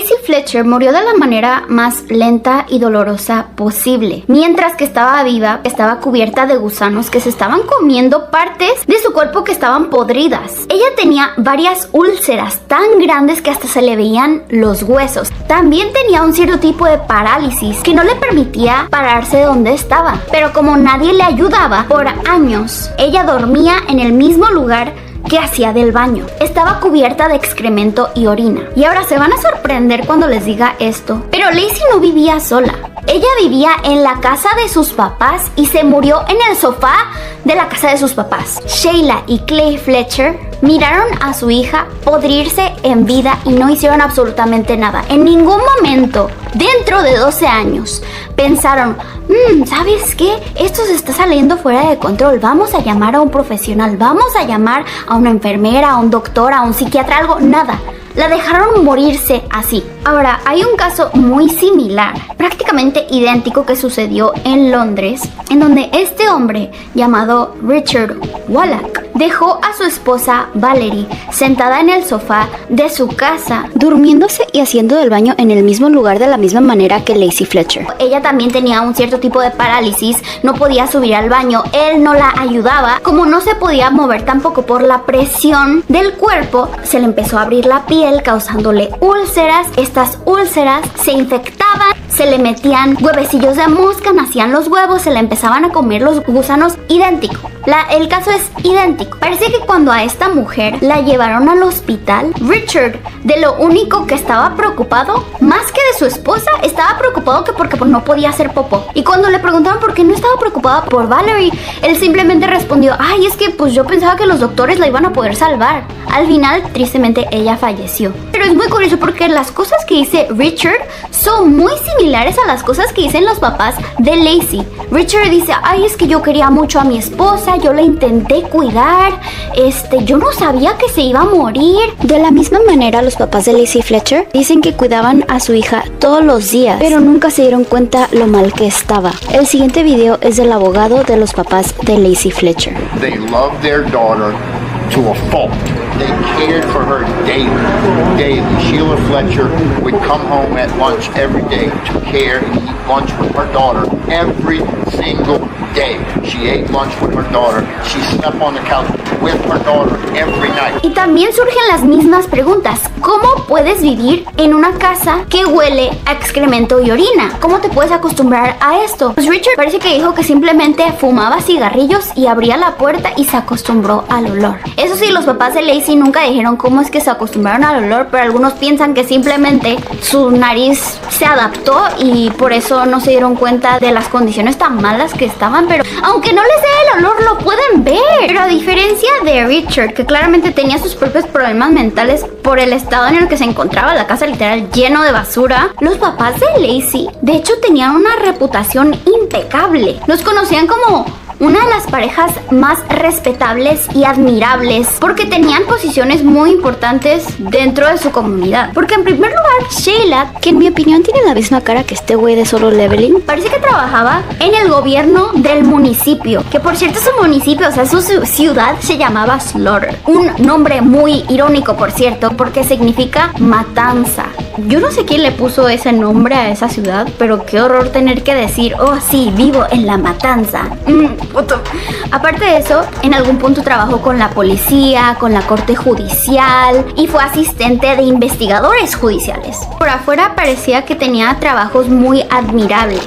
Lacey Fletcher murió de la manera más lenta y dolorosa posible. Mientras que estaba viva, estaba cubierta de gusanos que se estaban comiendo partes de su cuerpo que estaban podridas. Ella tenía varias úlceras tan grandes que hasta se le veían los huesos. También tenía un cierto tipo de parálisis que no le permitía pararse de donde estaba. Pero como nadie le ayudaba, por años, ella dormía en el mismo lugar que hacía del baño. Estaba cubierta de excremento y orina. Y ahora se van a sorprender cuando les diga esto, pero Lacey no vivía sola. Ella vivía en la casa de sus papás y se murió en el sofá de la casa de sus papás. Sheila y Clay Fletcher miraron a su hija podrirse en vida y no hicieron absolutamente nada. En ningún momento, dentro de 12 años, pensaron, ¿sabes qué? Esto se está saliendo fuera de control. Vamos a llamar a un profesional, vamos a llamar a una enfermera, a un doctor, a un psiquiatra, algo, nada. La dejaron morirse así. Ahora, hay un caso muy similar, prácticamente idéntico, que sucedió en Londres, en donde este hombre llamado Richard Wallach dejó a su esposa Valerie sentada en el sofá de su casa, durmiéndose y haciendo del baño en el mismo lugar de la misma manera que Lacey Fletcher. Ella también tenía un cierto tipo de parálisis, no podía subir al baño, él no la ayudaba. Como no se podía mover tampoco por la presión del cuerpo, se le empezó a abrir la piel, causándole úlceras. Estas úlceras se infectaban, se le metían huevecillos de mosca, nacían los huevos, se le empezaban a comer los gusanos. Idéntico. El caso es idéntico. Parece que cuando a esta mujer la llevaron al hospital, Richard, de lo único que estaba preocupado, más que de su esposa, estaba preocupado porque no podía hacer popó. Y cuando le preguntaron por qué no estaba preocupada por Valerie, él simplemente respondió, es que pues yo pensaba que los doctores la iban a poder salvar. Al final, tristemente, ella falleció. Pero es muy curioso porque las cosas que dice Richard son muy similares a las cosas que dicen los papás de Lacey. Richard dice, es que yo quería mucho a mi esposa, yo la intenté cuidar, yo no sabía que se iba a morir. De la misma manera, los papás de Lacey Fletcher dicen que cuidaban a su hija todos los días, pero nunca se dieron cuenta lo mal que estaba. El siguiente video es del abogado de los papás de Lacey Fletcher. They love their daughter to a fault. They cared for her daily. Sheila Fletcher would come home at lunch every day, took care and eat lunch with her daughter every single day. She ate lunch with her daughter. She slept on the couch with her daughter every night. Y también surgen las mismas preguntas. ¿Cómo puedes vivir en una casa que huele a excremento y orina? ¿Cómo te puedes acostumbrar a esto? Pues Richard parece que dijo que simplemente fumaba cigarrillos y abría la puerta y se acostumbró al olor. Eso sí, los papás de Lacey nunca dijeron cómo es que se acostumbraron al olor, pero algunos piensan que simplemente su nariz se adaptó y por eso no se dieron cuenta de las condiciones tan malas que estaban. Pero aunque no les dé el olor, lo pueden ver. Pero a diferencia de Richard, que claramente tenía sus propios problemas mentales por el estado en el que se encontraba, la casa literal lleno de basura, los papás de Lacey de hecho tenían una reputación impecable. Los conocían como una de las parejas más respetables y admirables porque tenían posiciones muy importantes dentro de su comunidad. Porque en primer lugar, Sheila, que en mi opinión tiene la misma cara que este güey de Solo Leveling, parece que trabajaba en el gobierno del municipio, que por cierto su municipio, su ciudad se llamaba Slaughter, un nombre muy irónico por cierto, porque significa matanza. Yo no sé quién le puso ese nombre a esa ciudad, pero qué horror tener que decir, sí, vivo en la matanza. Aparte de eso, en algún punto trabajó con la policía, con la corte judicial y fue asistente de investigadores judiciales. Por afuera parecía que tenía trabajos muy admirables,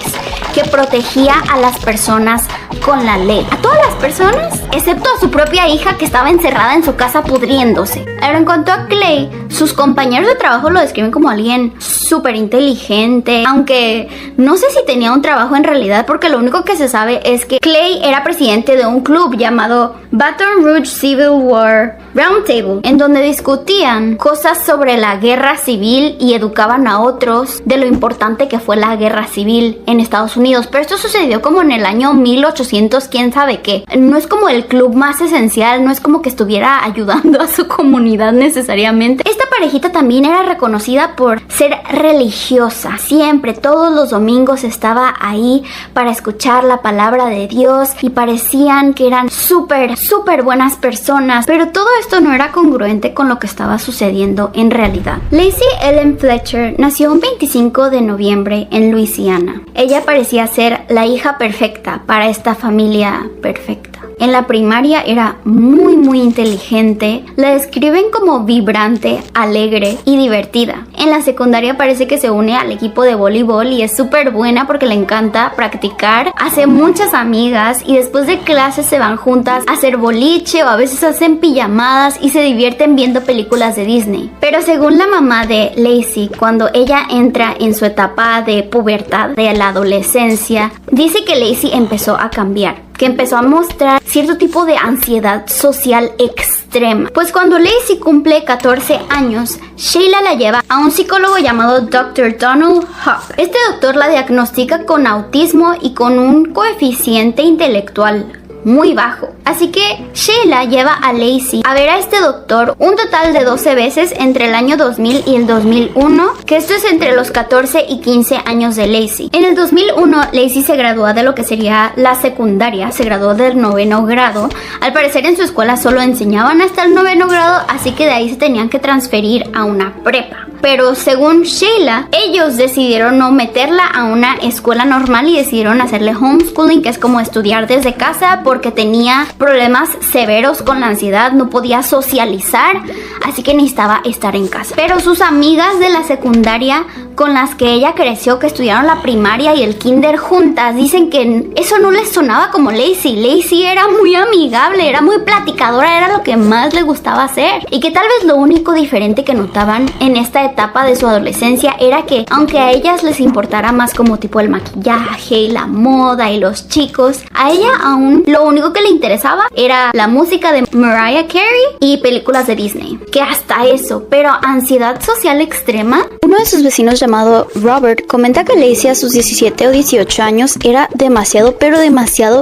que protegía a las personas con la ley. A todas las personas, excepto a su propia hija que estaba encerrada en su casa pudriéndose. Ahora, en cuanto a Clay, sus compañeros de trabajo lo describen como alguien súper inteligente, aunque no sé si tenía un trabajo en realidad, porque lo único que se sabe es que Clay era presidente de un club llamado Baton Rouge Civil War Roundtable, en donde discutían cosas sobre la guerra civil y educaban a otros de lo importante que fue la guerra civil en Estados Unidos. Pero esto sucedió como en el año 1800, quién sabe qué. no es como el club más esencial, no es como que estuviera ayudando a su comunidad necesariamente. Esta parejita también era reconocida por ser religiosa. Siempre, todos los domingos estaba ahí para escuchar la palabra de Dios y parecían que eran súper buenas personas, pero todo esto no era congruente con lo que estaba sucediendo en realidad. Lacey Ellen Fletcher nació un 25 de noviembre en Luisiana. Ella parecía ser la hija perfecta para esta familia perfecta. En la primaria era muy inteligente, la describen como vibrante, alegre y divertida. En la secundaria parece que se une al equipo de voleibol y es súper buena porque le encanta practicar, hace muchas amigas y después de clases se van juntas a hacer boliche o a veces hacen pijamadas y se divierten viendo películas de Disney. Pero según la mamá de Lacey, cuando ella entra en su etapa de pubertad, de la adolescencia, dice que Lacey empezó a cambiar, que empezó a mostrar cierto tipo de ansiedad social extrema. Pues cuando Lacey cumple 14 años, Sheila la lleva a un psicólogo llamado Dr. Donald Hawk. Este doctor la diagnostica con autismo y con un coeficiente intelectual muy bajo. Así que Sheila lleva a Lacey a ver a este doctor un total de 12 veces entre el año 2000 y el 2001, que esto es entre los 14 y 15 años de Lacey. En el 2001, Lacey se gradúa de lo que sería la secundaria, se graduó del 9º grado. Al parecer en su escuela solo enseñaban hasta el 9º grado, así que de ahí se tenían que transferir a una prepa. Pero según Sheila, ellos decidieron no meterla a una escuela normal y decidieron hacerle homeschooling, que es como estudiar desde casa, porque tenía problemas severos con la ansiedad, no podía socializar, así que necesitaba estar en casa. Pero sus amigas de la secundaria con las que ella creció, que estudiaron la primaria y el kinder juntas, dicen que eso no les sonaba como Lacey. Lacey era muy amigable, era muy platicadora, era lo que más le gustaba hacer. Y que tal vez lo único diferente que notaban en esta etapa de su adolescencia era que, aunque a ellas les importara más como tipo el maquillaje y la moda y los chicos, a ella aún lo único que le interesaba era la música de Mariah Carey y películas de Disney. Que hasta eso, pero ansiedad social extrema. Uno de sus vecinos llamado Robert comenta que Lacey a sus 17 o 18 años era demasiado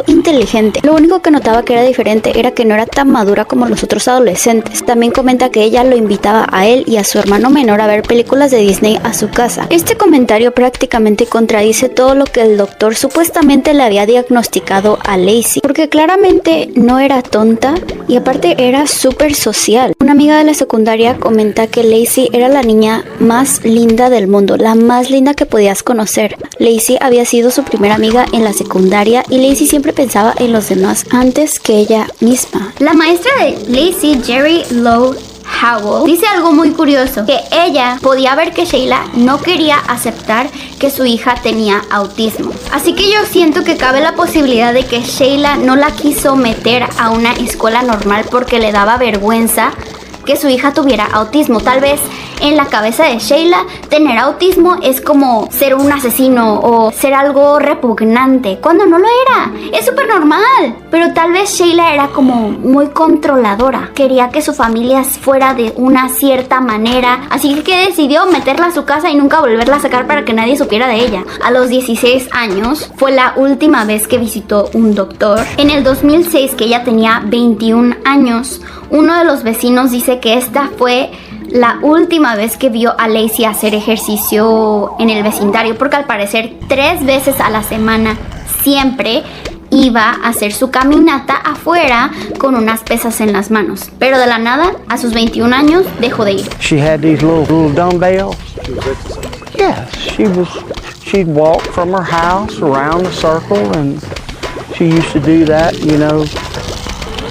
inteligente. Lo único que notaba que era diferente era que no era tan madura como los otros adolescentes. También comenta que ella lo invitaba a él y a su hermano menor a ver películas de Disney a su casa. Este comentario prácticamente contradice todo lo que el doctor supuestamente le había diagnosticado a Lacey, porque claramente no era tonta y aparte era súper social. Una amiga de la secundaria comenta que Lacey era la niña más linda del mundo, la más linda que podías conocer. Lacey había sido su primera amiga en la secundaria y Lacey siempre pensaba en los demás antes que ella misma. La maestra de Lacey, Jerry Lowe Howell, dice algo muy curioso, que ella podía ver que Sheila no quería aceptar que su hija tenía autismo. Así que yo siento que cabe la posibilidad de que Sheila no la quiso meter a una escuela normal porque le daba vergüenza que su hija tuviera autismo. Tal vez en la cabeza de Sheila tener autismo es como ser un asesino o ser algo repugnante, cuando no lo era. Es súper normal. Pero tal vez Sheila era como muy controladora, quería que su familia fuera de una cierta manera, así que decidió meterla a su casa y nunca volverla a sacar para que nadie supiera de ella. A los 16 años fue la última vez que visitó un doctor. En el 2006, que ella tenía 21 años, uno de los vecinos dice que esta fue la última vez que vio a Lacey hacer ejercicio en el vecindario, porque al parecer 3 veces a la semana siempre iba a hacer su caminata afuera con unas pesas en las manos. Pero de la nada, a sus 21 años, dejó de ir. She had these little dumbbells. Yeah, she'd walk from her house around the circle, and she used to do that, you know,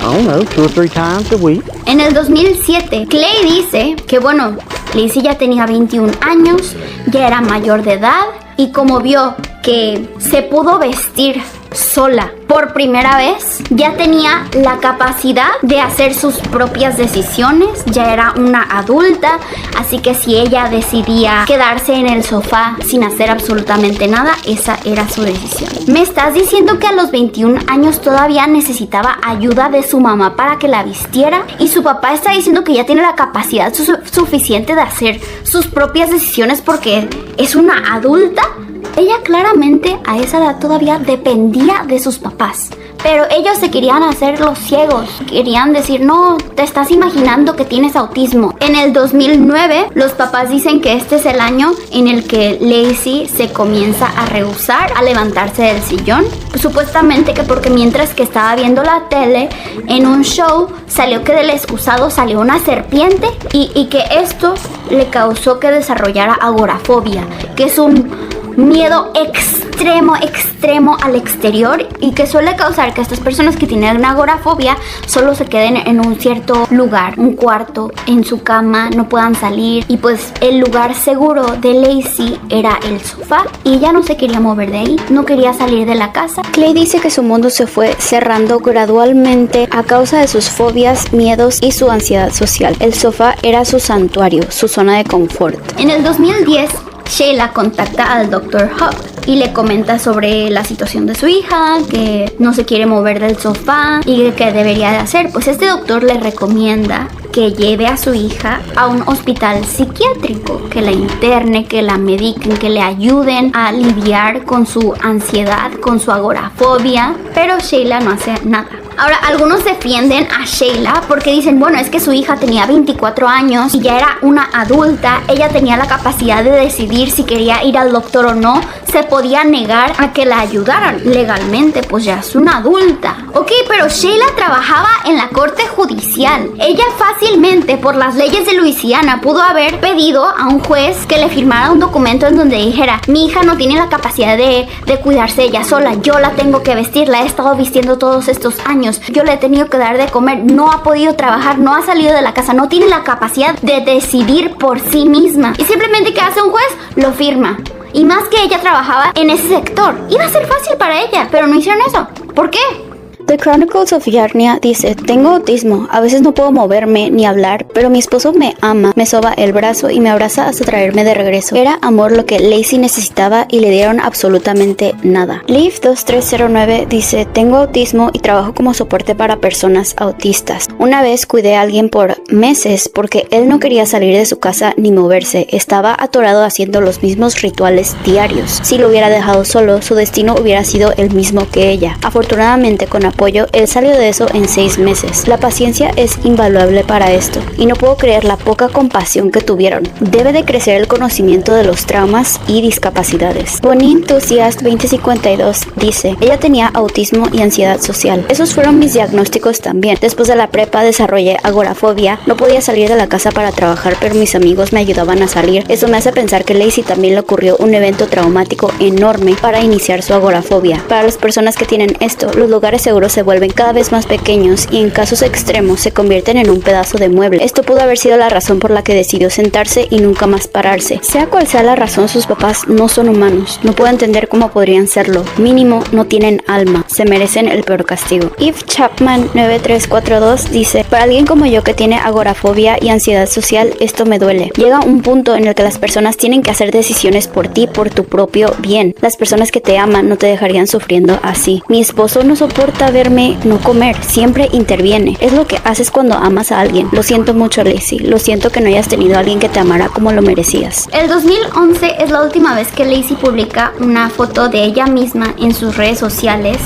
I don't know, 2 or 3 times a week. En el 2007, Clay dice que bueno, Lacey ya tenía 21 años, ya era mayor de edad y como vio que se pudo vestir sola por primera vez, ya tenía la capacidad de hacer sus propias decisiones, ya era una adulta, así que si ella decidía quedarse en el sofá sin hacer absolutamente nada, esa era su decisión. ¿Me estás diciendo que a los 21 años todavía necesitaba ayuda de su mamá para que la vistiera? Y su papá está diciendo que ya tiene la capacidad suficiente de hacer sus propias decisiones porque es una adulta. Ella claramente a esa edad todavía dependía de sus papás. pero ellos se querían hacer los ciegos. Querían decir, no, te estás imaginando que tienes autismo. En el 2009, los papás dicen que este es el año en el que Lacey se comienza a rehusar a levantarse del sillón. Supuestamente que porque mientras que estaba viendo la tele, en un show salió que del excusado salió una serpiente y que esto le causó que desarrollara agorafobia, que es un miedo extremo al exterior y que suele causar que estas personas que tienen agorafobia solo se queden en un cierto lugar, un cuarto, en su cama, no puedan salir. Y pues el lugar seguro de Lacey era el sofá y ella no se quería mover de ahí, no quería salir de la casa. Clay dice que su mundo se fue cerrando gradualmente a causa de sus fobias, miedos y su ansiedad social. El sofá era su santuario, su zona de confort. En el 2010, Sheila contacta al Dr. Hub y le comenta sobre la situación de su hija, que no se quiere mover del sofá y qué debería de hacer. Pues este doctor le recomienda que lleve a su hija a un hospital psiquiátrico, que la interne, que la mediquen, que le ayuden a lidiar con su ansiedad, con su agorafobia, pero Sheila no hace nada. Ahora, algunos defienden a Sheila porque dicen, bueno, es que su hija tenía 24 años y ya era una adulta, ella tenía la capacidad de decidir si quería ir al doctor o no, se podía negar a que la ayudaran legalmente, pues ya es una adulta. Ok, pero Sheila trabajaba en la corte judicial. Ella fácilmente, por las leyes de Luisiana, pudo haber pedido a un juez que le firmara un documento en donde dijera, mi hija no tiene la capacidad de cuidarse ella sola, yo la tengo que vestir, la he estado vistiendo todos estos años, yo le he tenido que dar de comer, no ha podido trabajar, no ha salido de la casa, no tiene la capacidad de decidir por sí misma. Y simplemente, ¿qué hace un juez? Lo firma. Y más que ella trabajaba en ese sector, iba a ser fácil para ella, pero no hicieron eso. ¿Por qué? The Chronicles of Yarnia dice, tengo autismo, a veces no puedo moverme ni hablar, pero mi esposo me ama, me soba el brazo y me abraza hasta traerme de regreso. Era amor lo que Lacey necesitaba y le dieron absolutamente nada. Leaf2309 dice, tengo autismo y trabajo como soporte para personas autistas. Una vez cuidé a alguien por meses porque él no quería salir de su casa ni moverse, estaba atorado haciendo los mismos rituales diarios. Si lo hubiera dejado solo, su destino hubiera sido el mismo que ella. Afortunadamente, con apoyo, él salió de eso en 6 meses. La paciencia es invaluable para esto y no puedo creer la poca compasión que tuvieron. Debe de crecer el conocimiento de los traumas y discapacidades. Bonnie Enthusiast 2052 dice, ella tenía autismo y ansiedad social. Esos fueron mis diagnósticos también. Después de la prepa desarrollé agorafobia, no podía salir de la casa para trabajar, pero mis amigos me ayudaban a salir. Eso me hace pensar que Lacey también le ocurrió un evento traumático enorme para iniciar su agorafobia. Para las personas que tienen esto, los lugares seguros se vuelven cada vez más pequeños y en casos extremos se convierten en un pedazo de mueble. Esto pudo haber sido la razón por la que decidió sentarse y nunca más pararse. Sea cual sea la razón, sus papás no son humanos. No puedo entender cómo podrían serlo. Mínimo, no tienen alma. Se merecen el peor castigo. Eve Chapman 9342 dice, para alguien como yo que tiene agorafobia y ansiedad social, esto me duele. Llega un punto en el que las personas tienen que hacer decisiones por ti, por tu propio bien. Las personas que te aman no te dejarían sufriendo así. Mi esposo no soporta verme no comer, siempre interviene. Es lo que haces cuando amas a alguien. Lo siento mucho, Lacey. Lo siento que no hayas tenido a alguien que te amara como lo merecías. El 2011 es la última vez que Lacey publica una foto de ella misma en sus redes sociales.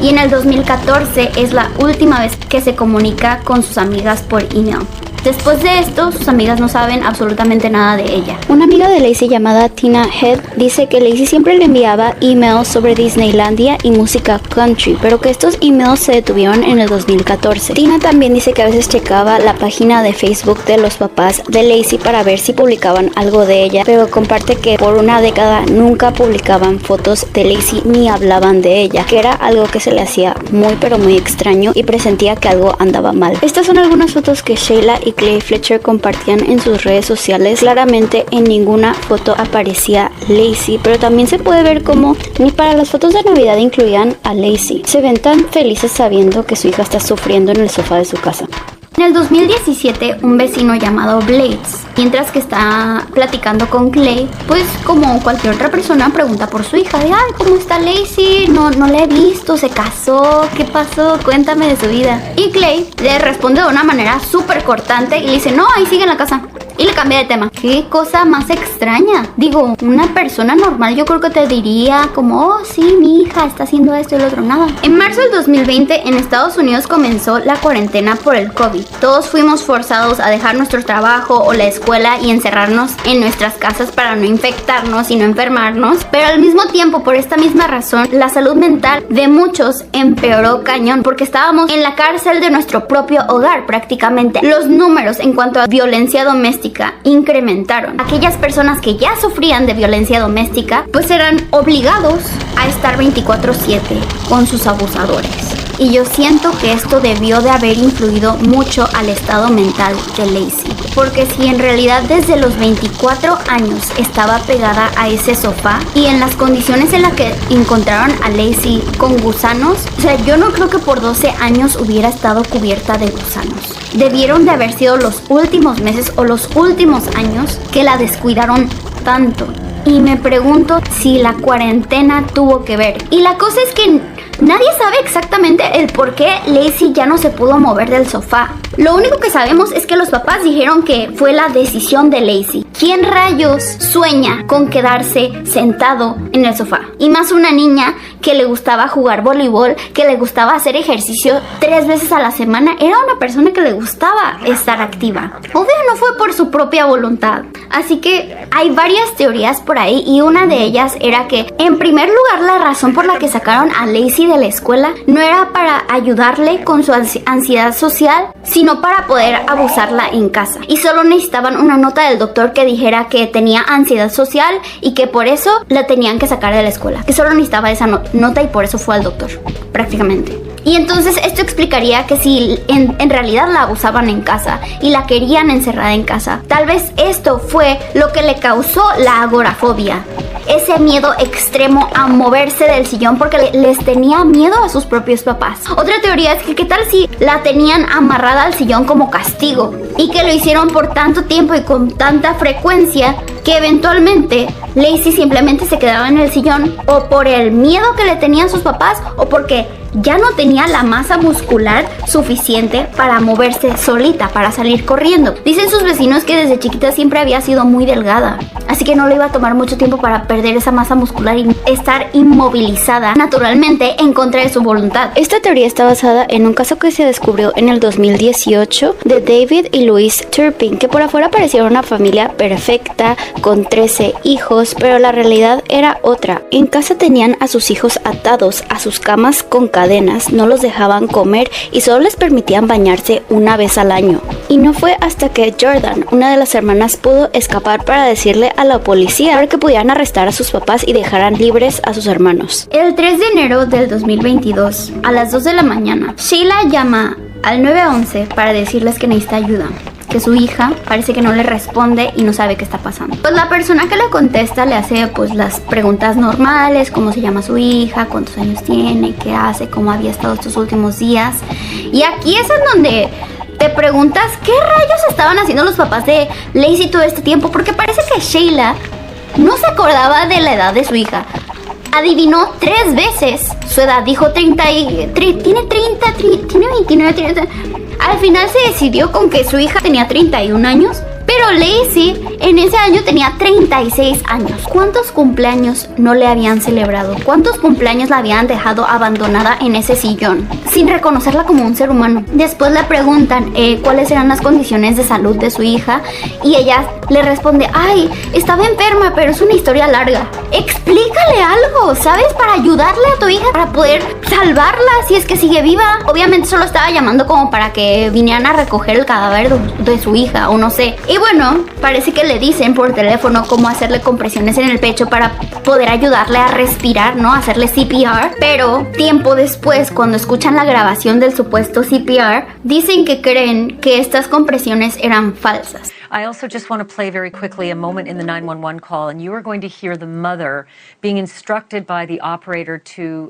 Y en el 2014 es la última vez que se comunica con sus amigas por email. Después de esto, sus amigas no saben absolutamente nada de ella. Una amiga de Lacey llamada Tina Head dice que Lacey siempre le enviaba emails sobre Disneylandia y música country, pero que estos emails se detuvieron en el 2014. Tina también dice que a veces checaba la página de Facebook de los papás de Lacey para ver si publicaban algo de ella, pero comparte que por una década nunca publicaban fotos de Lacey ni hablaban de ella, que era algo que se le hacía muy pero muy extraño y presentía que algo andaba mal. Estas son algunas fotos que Sheila y Clay Fletcher compartían en sus redes sociales. Claramente en ninguna foto aparecía Lacey, pero también se puede ver como ni para las fotos de Navidad incluían a Lacey. Se ven tan felices sabiendo que su hija está sufriendo en el sofá de su casa. En el 2017, un vecino llamado Blades, mientras que está platicando con Clay, pues como cualquier otra persona, pregunta por su hija. De, ay, ¿cómo está Lacey? No la he visto, se casó, ¿qué pasó? Cuéntame de su vida. Y Clay le responde de una manera súper cortante y le dice, no, ahí sigue en la casa. Y le cambié de tema. Qué cosa más extraña. Digo, una persona normal yo creo que te diría como, oh sí, mi hija está haciendo esto y lo otro, nada. En marzo del 2020 en Estados Unidos comenzó la cuarentena por el COVID. Todos fuimos forzados a dejar nuestro trabajo o la escuela y encerrarnos en nuestras casas para no infectarnos y no enfermarnos. Pero al mismo tiempo, por esta misma razón, la salud mental de muchos empeoró cañón porque estábamos en la cárcel de nuestro propio hogar prácticamente. Los números en cuanto a violencia doméstica incrementaron. Aquellas personas que ya sufrían de violencia doméstica pues eran obligados a estar 24/7 con sus abusadores. Y yo siento que esto debió de haber influido mucho al estado mental de Lacey. Porque si en realidad desde los 24 años estaba pegada a ese sofá y en las condiciones en las que encontraron a Lacey con gusanos, o sea, yo no creo que por 12 años hubiera estado cubierta de gusanos. Debieron de haber sido los últimos meses o los últimos años que la descuidaron tanto. Y me pregunto si la cuarentena tuvo que ver. Y la cosa es que nadie sabe exactamente el por qué Lacey ya no se pudo mover del sofá. Lo único que sabemos es que los papás dijeron que fue la decisión de Lacey. ¿Quién rayos sueña con quedarse sentado en el sofá? Y más una niña que le gustaba jugar voleibol, que le gustaba hacer ejercicio 3 veces a la semana. Era una persona que le gustaba estar activa. Obvio no fue por su propia voluntad. Así que hay varias teorías por ahí y una de ellas era que en primer lugar la razón por la que sacaron a Lacey de la escuela no era para ayudarle con su ansiedad social, sino para poder abusarla en casa. Y solo necesitaban una nota del doctor que dijera que tenía ansiedad social y que por eso la tenían que sacar de la escuela. Que solo necesitaba esa nota y por eso fue al doctor, prácticamente. Y entonces esto explicaría que si en realidad la abusaban en casa y la querían encerrada en casa, tal vez esto fue lo que le causó la agorafobia. Ese miedo extremo a moverse del sillón porque les tenía miedo a sus propios papás. Otra teoría es que qué tal si la tenían amarrada al sillón como castigo y que lo hicieron por tanto tiempo y con tanta frecuencia que eventualmente Lacey simplemente se quedaba en el sillón o por el miedo que le tenían sus papás o porque ya no tenía la masa muscular suficiente para moverse solita, para salir corriendo. Dicen sus vecinos que desde chiquita siempre había sido muy delgada, así que no le iba a tomar mucho tiempo para perder esa masa muscular y estar inmovilizada naturalmente en contra de su voluntad. Esta teoría está basada en un caso que se descubrió en el 2018 de David y Louise Turpin, que por afuera parecía una familia perfecta con 13 hijos, pero la realidad era otra. En casa tenían a sus hijos atados a sus camas con cadenas, no los dejaban comer y solo les permitían bañarse una vez al año. Y no fue hasta que Jordan, una de las hermanas, pudo escapar para decirle a la policía para que pudieran arrestar a sus papás y dejaran libres a sus hermanos. El 3 de enero del 2022, a las 2 de la mañana, Sheila llama al 911 para decirles que necesita ayuda, que su hija parece que no le responde y no sabe qué está pasando. Pues la persona que le contesta le hace pues las preguntas normales, cómo se llama su hija, cuántos años tiene, qué hace, cómo había estado estos últimos días. Y aquí es en donde te preguntas qué rayos estaban haciendo los papás de Lacey todo este tiempo, porque parece que Sheila no se acordaba de la edad de su hija. Adivinó 3 veces su edad, dijo 30 tiene 29, 30. Al final se decidió con que su hija tenía 31 años, pero Lacey en ese año tenía 36 años. ¿Cuántos cumpleaños no le habían celebrado? ¿Cuántos cumpleaños la habían dejado abandonada en ese sillón sin reconocerla como un ser humano? Después le preguntan cuáles eran las condiciones de salud de su hija y ella le responde, ay, estaba enferma, pero es una historia larga. Explícale algo, ¿sabes? Para ayudarle a tu hija, para poder salvarla si es que sigue viva. Obviamente solo estaba llamando como para que vinieran a recoger el cadáver de su hija o no sé. Y bueno, parece que le dicen por teléfono cómo hacerle compresiones en el pecho para poder ayudarle a respirar, ¿no? Hacerle CPR. Pero tiempo después, cuando escuchan la grabación del supuesto CPR, dicen que creen que estas compresiones eran falsas. I also just want to play very quickly a moment in the 911 call, and you are going to hear the mother being instructed by the operator to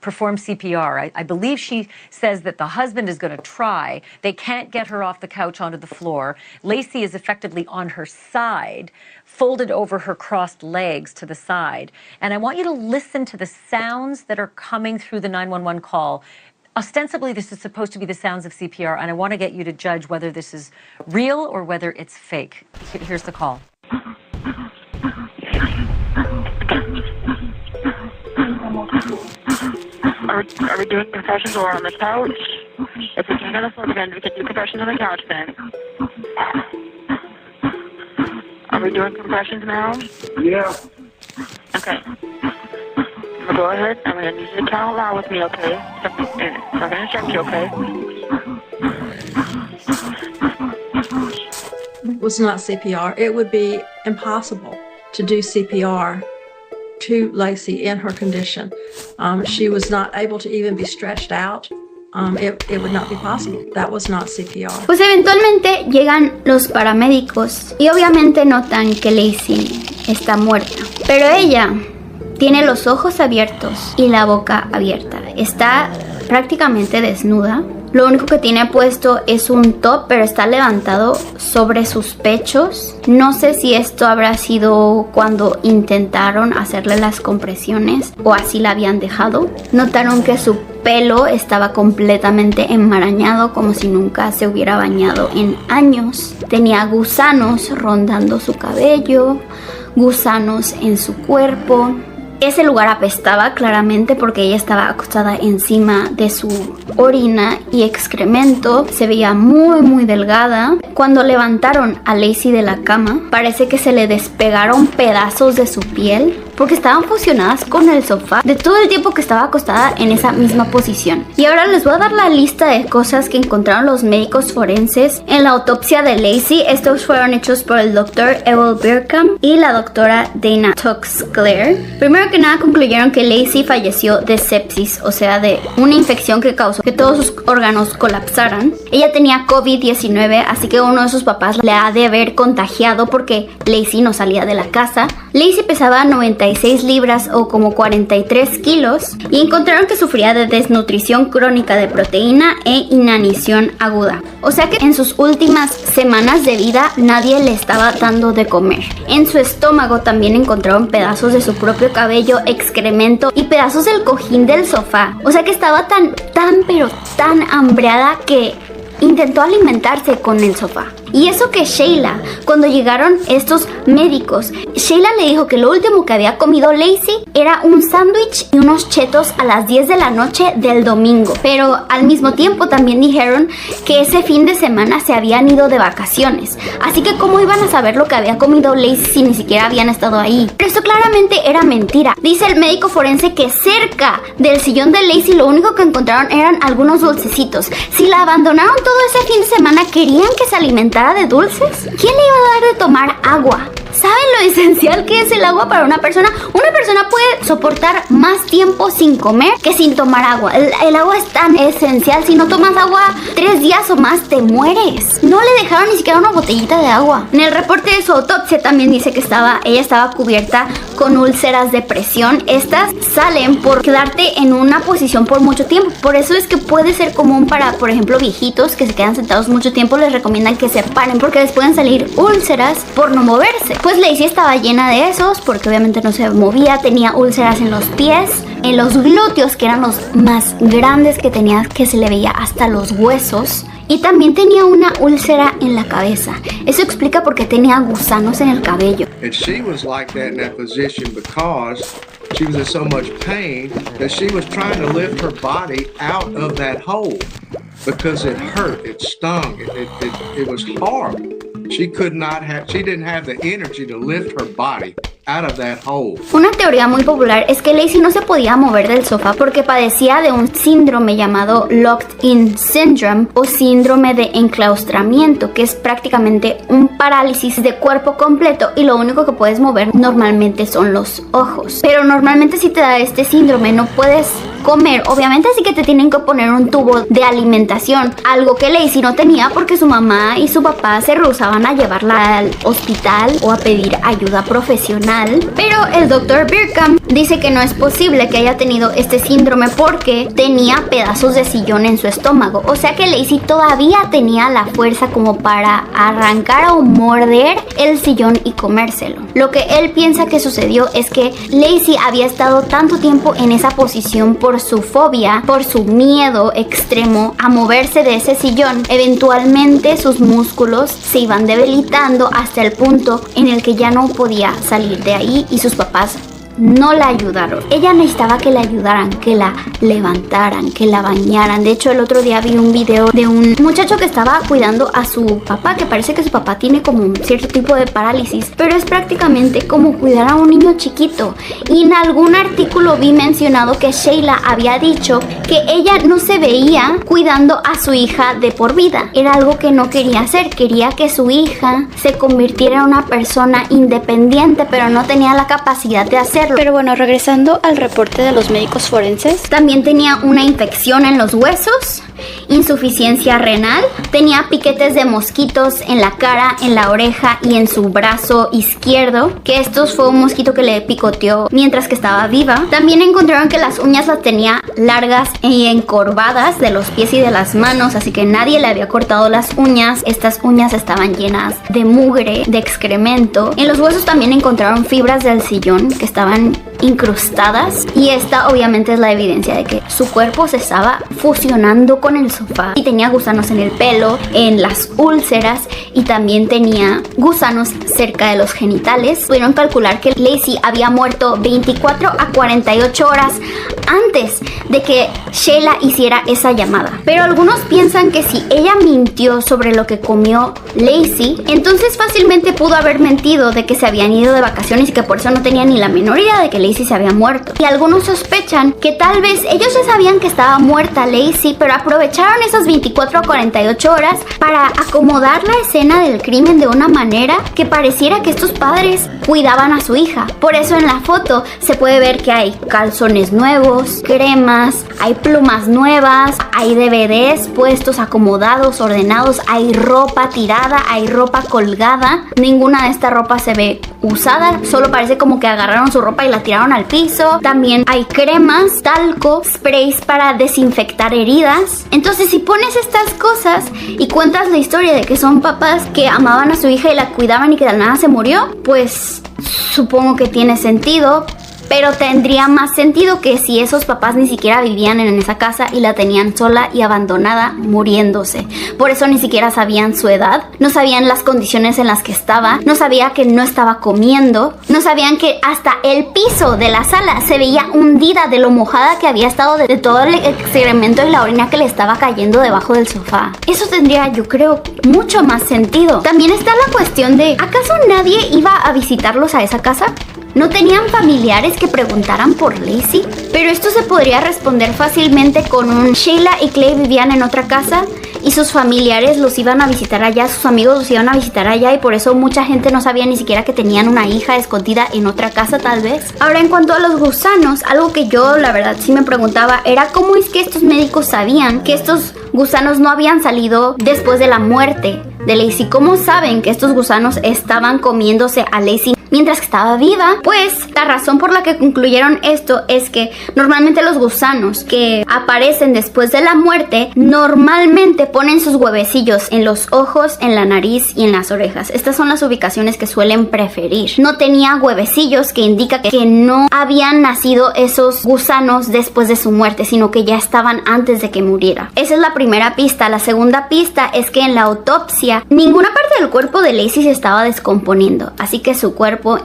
perform CPR. I believe she says that the husband is going to try. They can't get her off the couch onto the floor. Lacey is effectively on her side, folded over her crossed legs to the side. And I want you to listen to the sounds that are coming through the 911 call. ostensibly this is supposed to be the sounds of CPR, and I want to get you to judge whether this is real or whether it's fake. Here's the call. Are we doing compressions or on the couch? If we can't get a floor, then we can do compressions on the couch then. Are we doing compressions now? Yeah. Okay. Go ahead. I'm going to need you to count loud with me, okay? I'm going to instruct you, okay? It was not CPR. It would be impossible to do CPR to Lacey in her condition. She was not able to even be stretched out. It would not be possible. That was not CPR. Pues eventualmente llegan los paramédicos y obviamente notan que Lacey está muerta. Pero ella tiene los ojos abiertos y la boca abierta. Está prácticamente desnuda. Lo único que tiene puesto es un top, pero está levantado sobre sus pechos. No sé si esto habrá sido cuando intentaron hacerle las compresiones o así la habían dejado. Notaron que su pelo estaba completamente enmarañado, como si nunca se hubiera bañado en años. Tenía gusanos rondando su cabello, gusanos en su cuerpo. Ese lugar apestaba claramente porque ella estaba acostada encima de su orina y excremento. Se veía muy delgada. Cuando levantaron a Lacey de la cama, parece que se le despegaron pedazos de su piel porque estaban fusionadas con el sofá de todo el tiempo que estaba acostada en esa misma posición. Y ahora les voy a dar la lista de cosas que encontraron los médicos forenses en la autopsia de Lacey. Estos fueron hechos por el doctor Ewell Birkham y la doctora Dana Tuxclair. Primero que nada concluyeron que Lacey falleció de sepsis, o sea, de una infección que causó que todos sus órganos colapsaran. Ella tenía COVID-19, así que uno de sus papás le ha de haber contagiado porque Lacey no salía de la casa. Lacey pesaba 96 libras o como 43 kilos y encontraron que sufría de desnutrición crónica de proteína e inanición aguda. O sea que en sus últimas semanas de vida nadie le estaba dando de comer. En su estómago también encontraron pedazos de su propio cabello, excremento y pedazos del cojín del sofá. O sea que estaba tan hambreada que intentó alimentarse con el sofá. Y eso que Sheila, cuando llegaron estos médicos, Sheila le dijo que lo último que había comido Lacey era un sándwich y unos chetos a las 10 de la noche del domingo. Pero al mismo tiempo también dijeron que ese fin de semana se habían ido de vacaciones. Así que ¿cómo iban a saber lo que había comido Lacey si ni siquiera habían estado ahí? Pero esto claramente era mentira. Dice el médico forense que cerca del sillón de Lacey lo único que encontraron eran algunos dulcecitos. Si la abandonaron todo ese fin de semana, ¿querían que se alimentara de dulces? ¿Quién le iba a dar de tomar agua? ¿Saben lo esencial que es el agua para una persona? Una persona puede soportar más tiempo sin comer que sin tomar agua. El agua es tan esencial. Si no tomas agua 3 días o más, te mueres. No le dejaron ni siquiera una botellita de agua. En el reporte de su autopsia también dice que ella estaba cubierta con úlceras de presión. Estas salen por quedarte en una posición por mucho tiempo. Por eso es que puede ser común para, por ejemplo, viejitos que se quedan sentados mucho tiempo. Les recomiendan que se paren porque les pueden salir úlceras por no moverse. Pues Lacey estaba llena de esos porque obviamente no se movía. Tenía úlceras en los pies, en los glúteos, que eran los más grandes que tenía, que se le veía hasta los huesos. Y también tenía una úlcera en la cabeza. Eso explica por qué tenía gusanos en el cabello. And she was like that in that position because she was in so much pain that she was trying to lift her body out of that hole because it hurt, it stung, it was horrible. She didn't have the energy to lift her body out of that hole. Una teoría muy popular es que Lacey no se podía mover del sofá porque padecía de un síndrome llamado Locked-in Syndrome o síndrome de enclaustramiento, que es prácticamente un parálisis de cuerpo completo y lo único que puedes mover normalmente son los ojos. Pero normalmente si te da este síndrome no puedes comer, obviamente, así que te tienen que poner un tubo de alimentación, algo que Lacey no tenía porque su mamá y su papá se rehusaban a llevarla al hospital o a pedir ayuda profesional. Pero el doctor Birkham dice que no es posible que haya tenido este síndrome porque tenía pedazos de sillón en su estómago. O sea que Lacey todavía tenía la fuerza como para arrancar o morder el sillón y comérselo. Lo que él piensa que sucedió es que Lacey había estado tanto tiempo en esa posición por su fobia, por su miedo extremo a moverse de ese sillón, eventualmente sus músculos se iban debilitando hasta el punto en el que ya no podía salir de ahí y sus papás no la ayudaron. Ella necesitaba que la ayudaran, que la levantaran, que la bañaran. De hecho, el otro día vi un video de un muchacho que estaba cuidando a su papá, que parece que su papá tiene como un cierto tipo de parálisis, pero es prácticamente como cuidar a un niño chiquito. Y en algún artículo vi mencionado que Sheila había dicho que ella no se veía cuidando a su hija de por vida. Era algo que no quería hacer. Quería que su hija se convirtiera en una persona independiente, pero no tenía la capacidad de hacerlo. Pero bueno, regresando al reporte de los médicos forenses. También tenía una infección en los huesos, insuficiencia renal, tenía piquetes de mosquitos en la cara, en la oreja y en su brazo izquierdo, que estos fue un mosquito que le picoteó mientras que estaba viva. También encontraron que las uñas las tenía largas y encorvadas de los pies y de las manos, así que nadie le había cortado las uñas. Estas uñas estaban llenas de mugre, de excremento. En los huesos también encontraron fibras del sillón que estaban incrustadas, y esta obviamente es la evidencia de que su cuerpo se estaba fusionando con el sofá, y tenía gusanos en el pelo, en las úlceras, y también tenía gusanos cerca de los genitales. Pudieron calcular que Lacey había muerto 24 a 48 horas antes de que Sheila hiciera esa llamada. Pero algunos piensan que si ella mintió sobre lo que comió Lacey, entonces fácilmente pudo haber mentido de que se habían ido de vacaciones y que por eso no tenía ni la menor idea de que Lacey se había muerto. Y algunos sospechan que tal vez ellos ya sabían que estaba muerta Lacey, pero aprovecharon esas 24 a 48 horas para acomodar la escena del crimen de una manera que pareciera que estos padres cuidaban a su hija. Por eso en la foto se puede ver que hay calzones nuevos, cremas, hay plumas nuevas, hay DVDs puestos, acomodados, ordenados, hay ropa tirada, hay ropa colgada. Ninguna de esta ropa se ve usada, solo parece como que agarraron su ropa y la tiraron al piso. También hay cremas, talco, sprays para desinfectar heridas. Entonces, si pones estas cosas y cuentas la historia de que son papás que amaban a su hija y la cuidaban y que de la nada se murió, pues supongo que tiene sentido. Pero tendría más sentido que si esos papás ni siquiera vivían en esa casa y la tenían sola y abandonada, muriéndose. Por eso ni siquiera sabían su edad, no sabían las condiciones en las que estaba, no sabía que no estaba comiendo, no sabían que hasta el piso de la sala se veía hundida de lo mojada que había estado de todo el excremento y la orina que le estaba cayendo debajo del sofá. Eso tendría, yo creo, mucho más sentido. También está la cuestión de, ¿acaso nadie iba a visitarlos a esa casa? ¿No tenían familiares que preguntaran por Lacey? Pero esto se podría responder fácilmente con un Sheila y Clay vivían en otra casa y sus familiares los iban a visitar allá, sus amigos los iban a visitar allá, y por eso mucha gente no sabía ni siquiera que tenían una hija escondida en otra casa tal vez. Ahora, en cuanto a los gusanos, algo que yo la verdad sí me preguntaba era cómo es que estos médicos sabían que estos gusanos no habían salido después de la muerte de Lacey. ¿Cómo saben que estos gusanos estaban comiéndose a Lacey mientras que estaba viva? Pues la razón por la que concluyeron esto es que normalmente los gusanos que aparecen después de la muerte normalmente ponen sus huevecillos en los ojos, en la nariz y en las orejas. Estas son las ubicaciones que suelen preferir. No tenía huevecillos, que indica que no habían nacido esos gusanos después de su muerte, sino que ya estaban antes de que muriera. Esa es la primera pista. La segunda pista es que en la autopsia ninguna parte del cuerpo de Lacey se estaba descomponiendo, así que su cuerpo,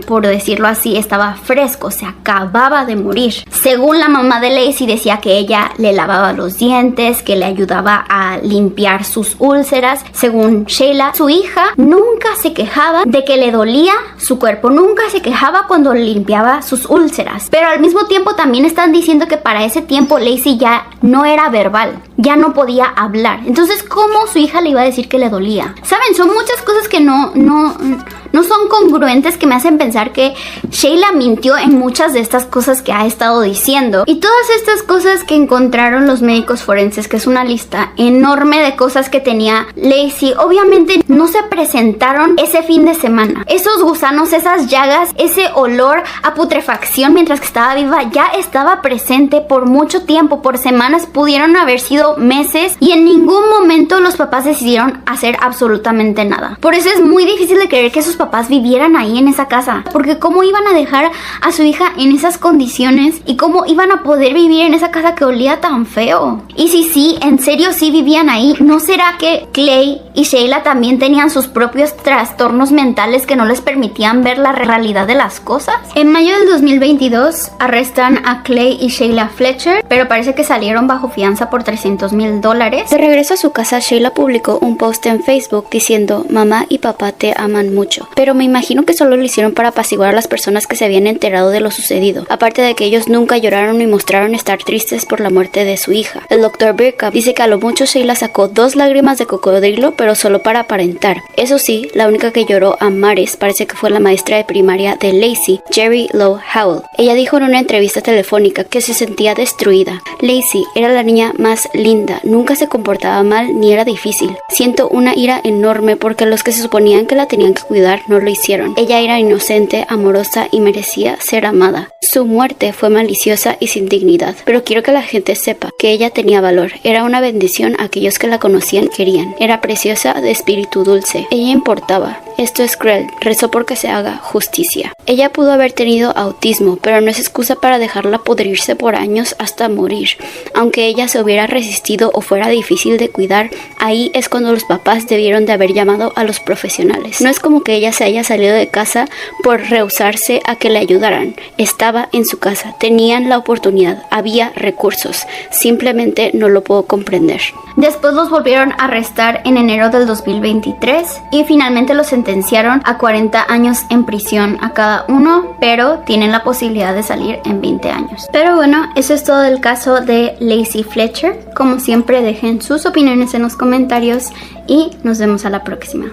por decirlo así, estaba fresco, se acababa de morir. Según la mamá de Lacey, decía que ella le lavaba los dientes, que le ayudaba a limpiar sus úlceras. Según Sheila, su hija nunca se quejaba de que le dolía su cuerpo, nunca se quejaba cuando limpiaba sus úlceras. Pero al mismo tiempo también están diciendo que para ese tiempo Lacey ya no era verbal, ya no podía hablar. Entonces, ¿cómo su hija le iba a decir que le dolía? Saben, son muchas cosas que no son congruentes, que me hacen pensar que Sheila mintió en muchas de estas cosas que ha estado diciendo. Y todas estas cosas que encontraron los médicos forenses, que es una lista enorme de cosas que tenía Lacey, obviamente no se presentaron ese fin de semana. Esos gusanos, esas llagas, ese olor a putrefacción mientras que estaba viva ya estaba presente por mucho tiempo, por semanas, pudieron haber sido meses, y en ningún momento los papás decidieron hacer absolutamente nada. Por eso es muy difícil de creer que esos papás vivieran ahí en esa casa, porque cómo iban a dejar a su hija en esas condiciones y cómo iban a poder vivir en esa casa que olía tan feo. Y si sí, en serio sí vivían ahí, ¿no será que Clay y Sheila también tenían sus propios trastornos mentales que no les permitían ver la realidad de las cosas? En mayo del 2022 arrestan a Clay y Sheila Fletcher, pero parece que salieron bajo fianza por $300,000. De regreso a su casa, Sheila publicó un post en Facebook diciendo: mamá y papá te aman mucho, pero me imagino que solo lo hicieron para apaciguar a las personas que se habían enterado de lo sucedido, aparte de que ellos nunca lloraron y mostraron estar tristes por la muerte de su hija. El Dr. Birkup dice que a lo mucho Sheila sacó 2 lágrimas de cocodrilo, pero solo para aparentar. Eso sí, la única que lloró a mares parece que fue la maestra de primaria de Lacey, Jerry Lowe Howell. Ella dijo en una entrevista telefónica que se sentía destruida. Lacey era la niña más linda, nunca se comportaba mal ni era difícil. Siento una ira enorme porque los que se suponían que la tenían que cuidar no lo hicieron. Ella era inocente, amorosa y merecía ser amada. Su muerte fue maliciosa y sin dignidad, pero quiero que la gente sepa que ella tenía valor. Era una bendición a aquellos que la conocían querían. Era preciosa, de espíritu dulce. Ella importaba. Esto es cruel. Rezó porque se haga justicia. Ella pudo haber tenido autismo, pero no es excusa para dejarla pudrirse por años hasta morir. Aunque ella se hubiera resistido o fuera difícil de cuidar, ahí es cuando los papás debieron de haber llamado a los profesionales. No es como que ella se haya salido de casa por rehusarse a que le ayudaran. Estaba en su casa, tenían la oportunidad, había recursos. Simplemente no lo puedo comprender. Después los volvieron a arrestar en enero del 2023 y finalmente los sentenciaron a 40 años en prisión a cada uno, pero tienen la posibilidad de salir en 20 años. Pero bueno, eso es todo el caso de Lacey Fletcher. Como siempre, dejen sus opiniones en los comentarios y nos vemos a la próxima.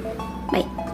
Bye.